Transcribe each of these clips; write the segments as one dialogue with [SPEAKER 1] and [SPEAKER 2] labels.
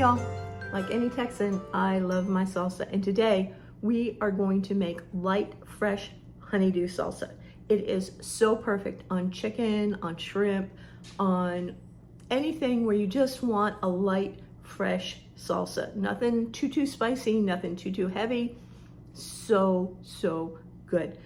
[SPEAKER 1] y'all. Like any Texan, I love my salsa, and today we are going to make light, fresh honeydew salsa. It is so perfect on chicken, on shrimp, on anything where you just want a light, fresh salsa. Nothing too spicy, nothing too heavy. So good.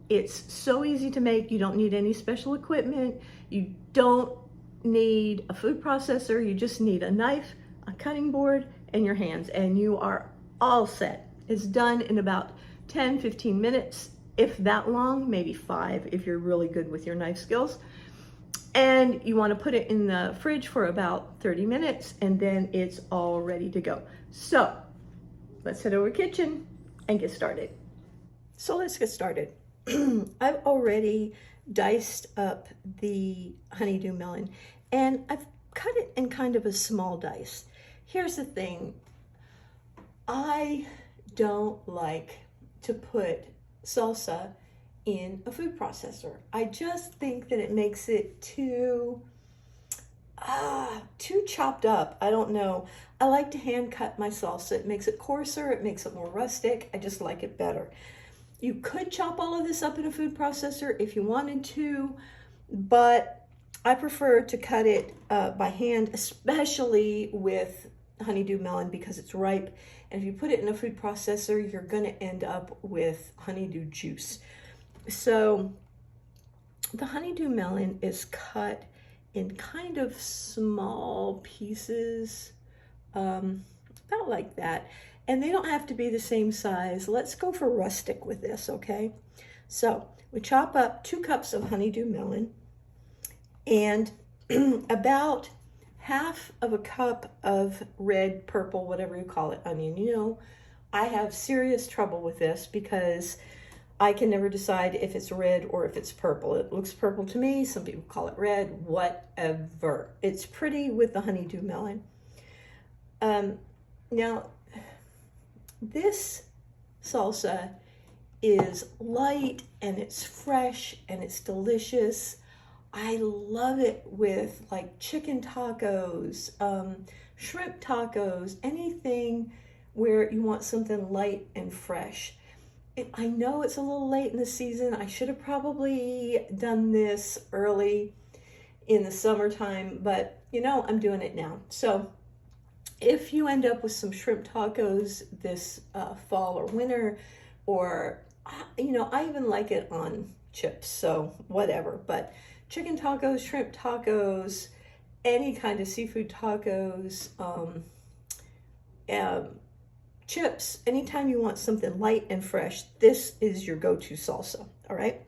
[SPEAKER 1] It's so easy to make. You don't need any special equipment. You don't need a food processor. You just need a knife, a cutting board, and your hands, and you are all set. It's done in about 10-15 minutes, if that long, maybe 5 if you're really good with your knife skills. And you want to put it in the fridge for about 30 minutes, and then it's all ready to go. So let's head over to the kitchen and get started. So let's get started. I've already diced up the honeydew melon, and I've cut it in kind of a small dice. Here's the thing. I don't like to put salsa in a food processor. I just think that it makes it too chopped up. I don't know. I like to hand cut my salsa. It makes it coarser. It makes it more rustic. I just like it better. You could chop all of this up in a food processor if you wanted to, but I prefer to cut it by hand, especially with honeydew melon because it's ripe. And if you put it in a food processor, you're going to end up with honeydew juice. So the honeydew melon is cut in kind of small pieces, about like that. And they don't have to be the same size. Let's go for rustic with this, okay? So we chop up 2 cups of honeydew melon and about half of a cup of red, purple, whatever you call it, onion. You know, I have serious trouble with this because I can never decide if it's red or if it's purple. It looks purple to me. Some people call it red, whatever. It's pretty with the honeydew melon. Now, this salsa is light and it's fresh and it's delicious. I love it with like chicken tacos, shrimp tacos, anything where you want something light and fresh. I know it's a little late in the season. I should have probably done this early in the summertime, but you know, I'm doing it now. So if you end up with some shrimp tacos this fall or winter, or, you know, I even like it on chips, so whatever. But chicken tacos, shrimp tacos, any kind of seafood tacos, chips, anytime you want something light and fresh, this is your go-to salsa, all right?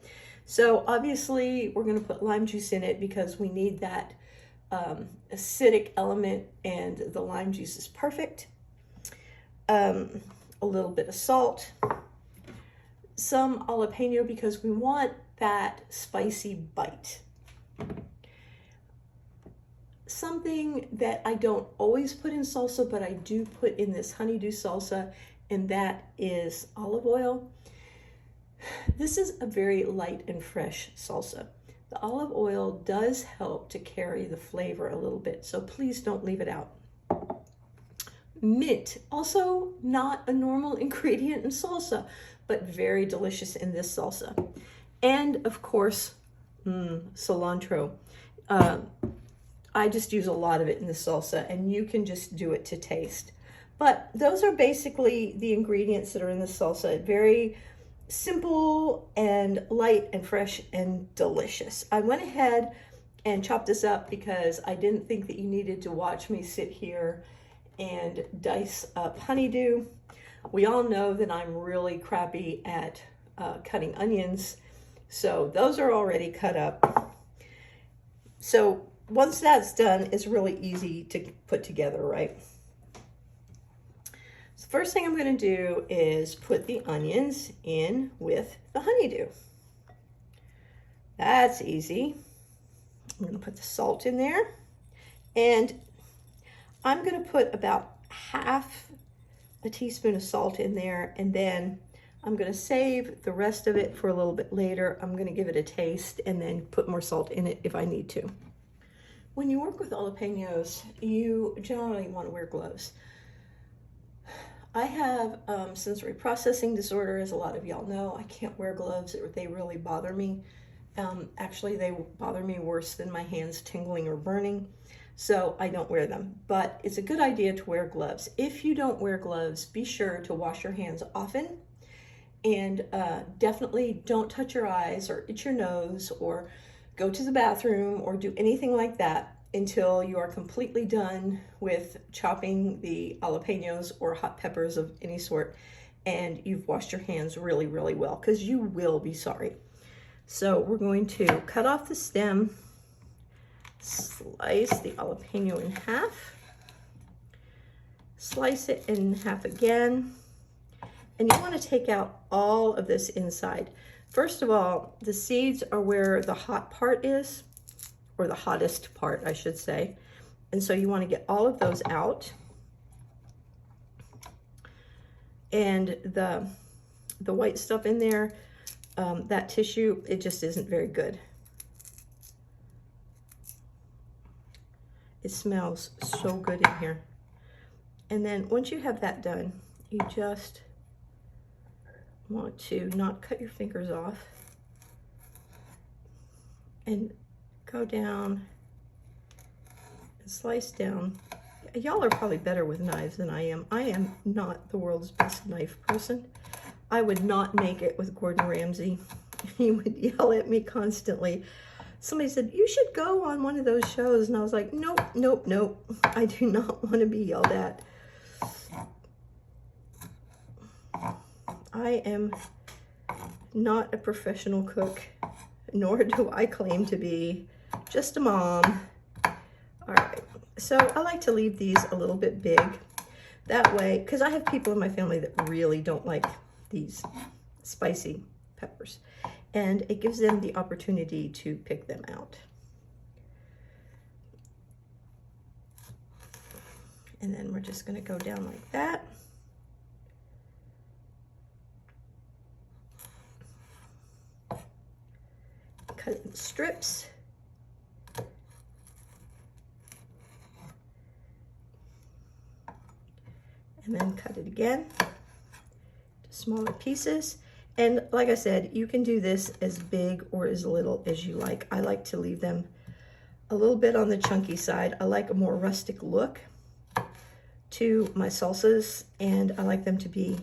[SPEAKER 1] So obviously we're gonna put lime juice in it because we need that acidic element, and the lime juice is perfect. A little bit of salt, some jalapeno because we want that spicy bite. Something that I don't always put in salsa, but I do put in this honeydew salsa, and that is olive oil. This is a very light and fresh salsa. The olive oil does help to carry the flavor a little bit, so please don't leave it out. Mint, also not a normal ingredient in salsa, but very delicious in this salsa. And of course, cilantro. I just use a lot of it in the salsa, and you can just do it to taste. But those are basically the ingredients that are in the salsa. Very simple and light and fresh and delicious. I went ahead and chopped this up because I didn't think that you needed to watch me sit here and dice up honeydew. We all know that I'm really crappy at cutting onions, so those are already cut up. So once that's done, it's really easy to put together, right? So first thing I'm going to do is put the onions in with the honeydew. That's easy. I'm going to put the salt in there, and I'm going to put about half a teaspoon of salt in there, and then I'm going to save the rest of it for a little bit later. I'm going to give it a taste and then put more salt in it if I need to. When you work with jalapenos, you generally want to wear gloves. I have sensory processing disorder, as a lot of y'all know. I can't wear gloves. They really bother me. Actually, they bother me worse than my hands tingling or burning, so I don't wear them. But it's a good idea to wear gloves. If you don't wear gloves, be sure to wash your hands often, and definitely don't touch your eyes or itch your nose or go to the bathroom or do anything like that until you are completely done with chopping the jalapenos or hot peppers of any sort, and you've washed your hands really, really well, because you will be sorry. So we're going to cut off the stem, slice the jalapeno in half, slice it in half again, and you want to take out all of this inside. First of all, the seeds are where the hot part is, or the hottest part, I should say. And so you want to get all of those out. And the white stuff in there, that tissue, it just isn't very good. It smells so good in here. And then once you have that done, you just want to not cut your fingers off and go down and slice down. Y'all are probably better with knives than I am. I am not the world's best knife person. I would not make it with Gordon Ramsay. He would yell at me constantly. Somebody said, you should go on one of those shows. And I was like, nope, nope, nope. I do not want to be yelled at. I am not a professional cook, nor do I claim to be. Just a mom. All right, so I like to leave these a little bit big. That way, because I have people in my family that really don't like these spicy peppers, and it gives them the opportunity to pick them out. And then we're just going to go down like that. Cut it in strips. And then cut it again to smaller pieces. And like I said, you can do this as big or as little as you like. I like to leave them a little bit on the chunky side. I like a more rustic look to my salsas, and I like them to be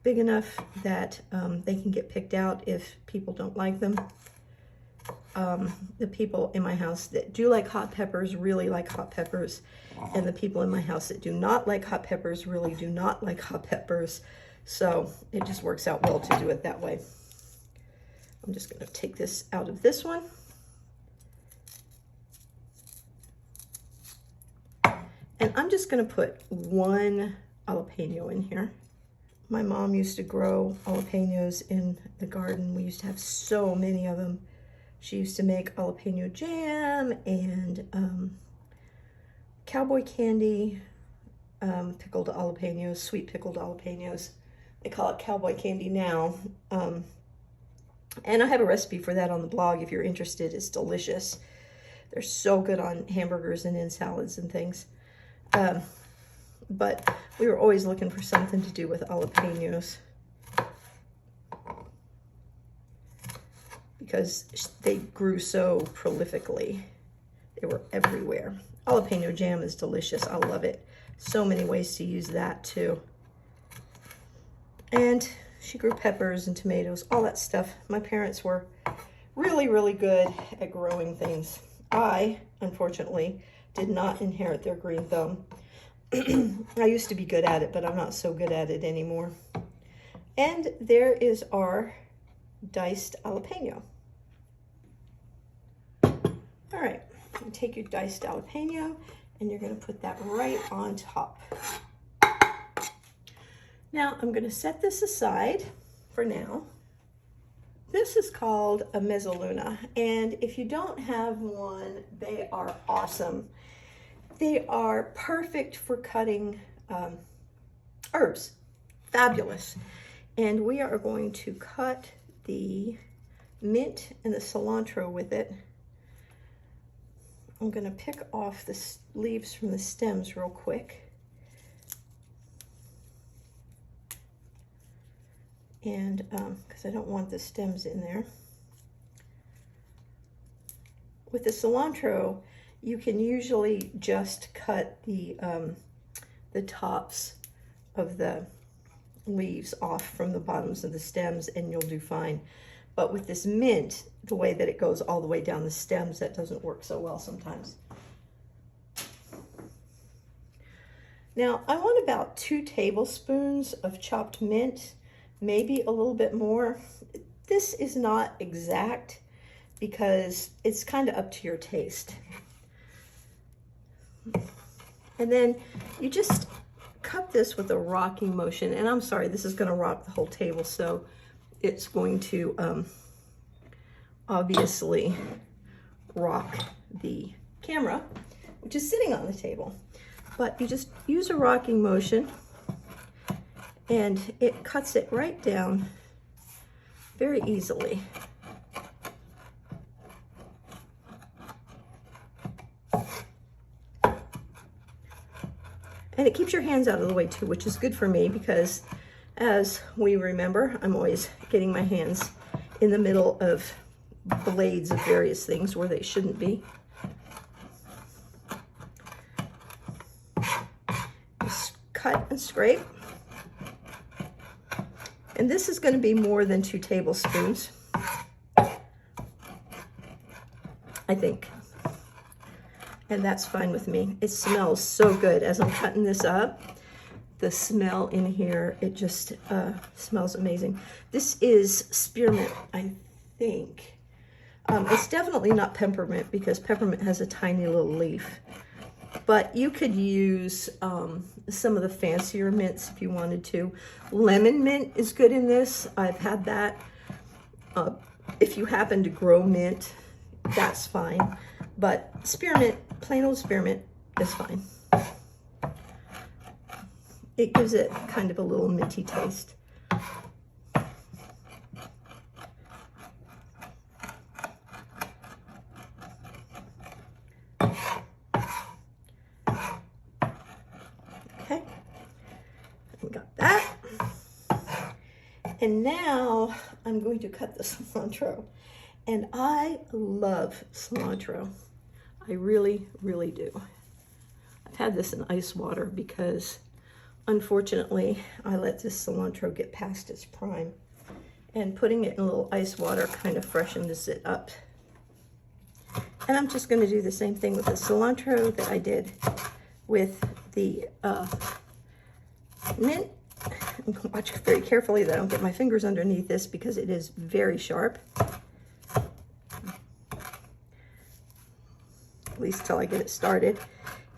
[SPEAKER 1] big enough that they can get picked out if people don't like them. The people in my house that do like hot peppers really like hot peppers, and the people in my house that do not like hot peppers really do not like hot peppers. So it just works out well to do it that way. I'm just going to take this out of this one. And I'm just going to put one jalapeno in here. My mom used to grow jalapenos in the garden. We used to have so many of them. She used to make jalapeno jam and cowboy candy, pickled jalapenos, sweet pickled jalapenos. They call it cowboy candy now. And I have a recipe for that on the blog if you're interested. It's delicious. They're so good on hamburgers and in salads and things. But we were always looking for something to do with jalapenos, because they grew so prolifically. They were everywhere. Jalapeno jam is delicious. I love it. So many ways to use that too. And she grew peppers and tomatoes, all that stuff. My parents were really, really good at growing things. I, unfortunately, did not inherit their green thumb. I used to be good at it, but I'm not so good at it anymore. And there is our diced jalapeno. All right, you take your diced jalapeno and you're going to put that right on top. Now I'm going to set this aside for now. This is called a mezzaluna, and if you don't have one, they are awesome. They are perfect for cutting herbs. Fabulous. And we are going to cut the mint and the cilantro with it. I'm gonna pick off the leaves from the stems real quick. And because I don't want the stems in there. With the cilantro, you can usually just cut the tops of the leaves off from the bottoms of the stems and you'll do fine. But with this mint, the way that it goes all the way down the stems, that doesn't work so well sometimes. Now, I want about 2 tablespoons of chopped mint, maybe a little bit more. This is not exact because it's kind of up to your taste. And then you just cut this with a rocking motion. And I'm sorry, this is going to rock the whole table, so it's going to obviously rock the camera, which is sitting on the table. But you just use a rocking motion and it cuts it right down very easily. And it keeps your hands out of the way too, which is good for me because, as we remember, I'm always getting my hands in the middle of blades of various things where they shouldn't be. Just cut and scrape. And this is going to be more than 2 tablespoons, I think. And that's fine with me. It smells so good as I'm cutting this up. The smell in here, it just smells amazing. This is spearmint, I think. It's definitely not peppermint because peppermint has a tiny little leaf. But you could use some of the fancier mints if you wanted to. Lemon mint is good in this. I've had that. If you happen to grow mint, that's fine. But spearmint, plain old spearmint, is fine. It gives it kind of a little minty taste. Okay, we got that. And now I'm going to cut the cilantro. And I love cilantro. I really, really do. I've had this in ice water because, unfortunately, I let this cilantro get past its prime. And putting it in a little ice water kind of freshens it up. And I'm just going to do the same thing with the cilantro that I did with the mint. Watch very carefully that I don't get my fingers underneath this because it is very sharp. At least till I get it started.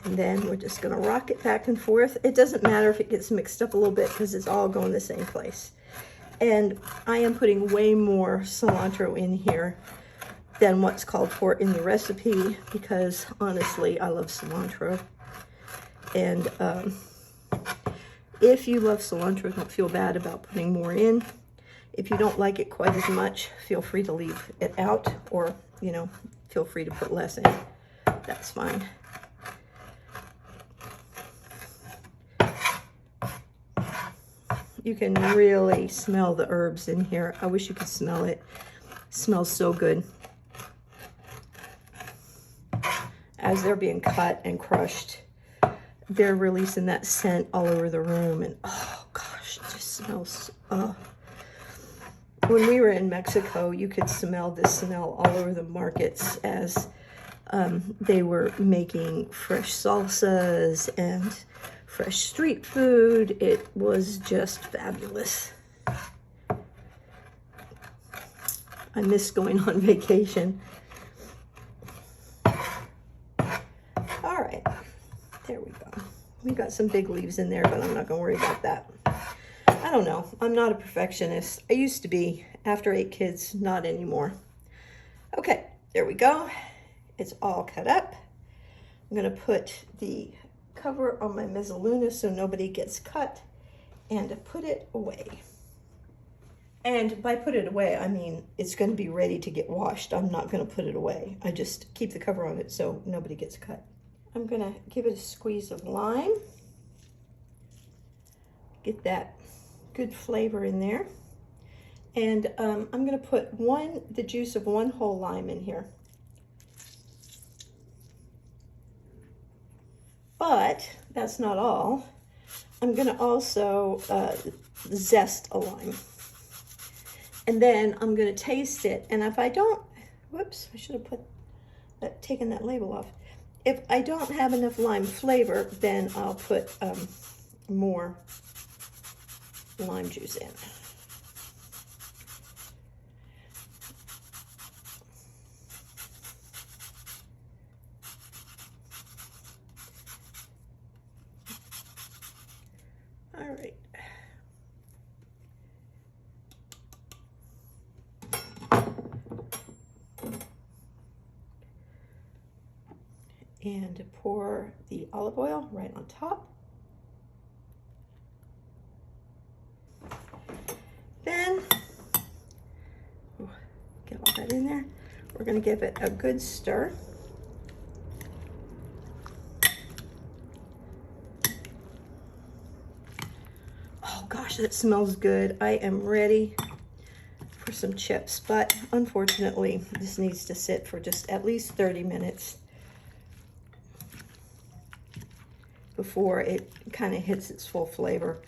[SPEAKER 1] And then we're just going to rock it back and forth. It doesn't matter if it gets mixed up a little bit because it's all going the same place. And I am putting way more cilantro in here than what's called for in the recipe because honestly, I love cilantro. And if you love cilantro, don't feel bad about putting more in. If you don't like it quite as much, feel free to leave it out or, you know, feel free to put less in. That's fine. You can really smell the herbs in here. I wish you could smell it. It smells so good. As they're being cut and crushed, they're releasing that scent all over the room. And oh gosh, it just smells. When we were in Mexico, you could smell this smell all over the markets as they were making fresh salsas and fresh street food. It was just fabulous. I miss going on vacation. All right, there we go. We got some big leaves in there, but I'm not gonna worry about that. I don't know, I'm not a perfectionist. I used to be. After 8 kids, not anymore. Okay, there we go. It's all cut up. I'm gonna put the cover on my mezzaluna so nobody gets cut and put it away. And by put it away, I mean it's going to be ready to get washed. I'm not going to put it away. I just keep the cover on it so nobody gets cut. I'm going to give it a squeeze of lime. Get that good flavor in there. And I'm going to put the juice of one whole lime in here. But that's not all. I'm going to also zest a lime. And then I'm going to taste it. And if I don't, whoops, I should have taken that label off. If I don't have enough lime flavor, then I'll put more lime juice in. All right. And pour the olive oil right on top. Then, get all that in there. We're going to give it a good stir. Oh gosh, that smells good. I am ready for some chips, but unfortunately, this needs to sit for just at least 30 minutes before it kind of hits its full flavor.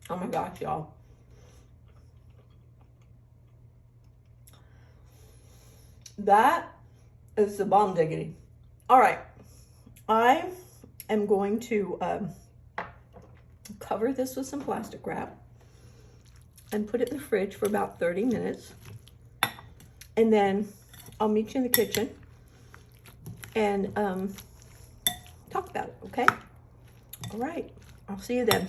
[SPEAKER 1] Oh my gosh, y'all. That is the bomb diggity. All right, I am going to cover this with some plastic wrap and put it in the fridge for about 30 minutes. And then I'll meet you in the kitchen and talk about it, okay? All right, I'll see you then.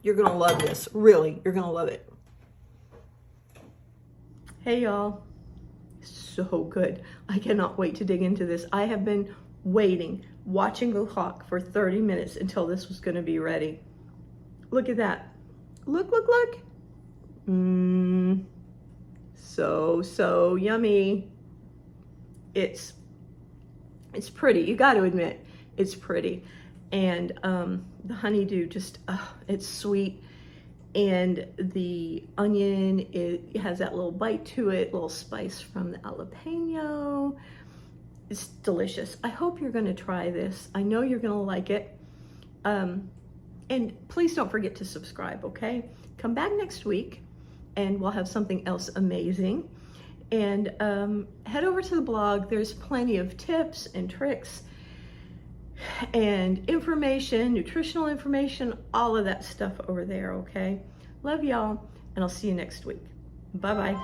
[SPEAKER 1] You're gonna love this, really, you're gonna love it. Hey y'all, so good. I cannot wait to dig into this. I have been waiting, watching the clock for 30 minutes until this was gonna be ready. Look at that. Look, look, look. So yummy. It's pretty. You got to admit, it's pretty. And the honeydew just, it's sweet. And the onion, it has that little bite to it, little spice from the jalapeno. It's delicious. I hope you're going to try this. I know you're going to like it. And please don't forget to subscribe, okay? Come back next week and we'll have something else amazing. And head over to the blog. There's plenty of tips and tricks and information, nutritional information, all of that stuff over there, okay? Love y'all, and I'll see you next week. Bye-bye.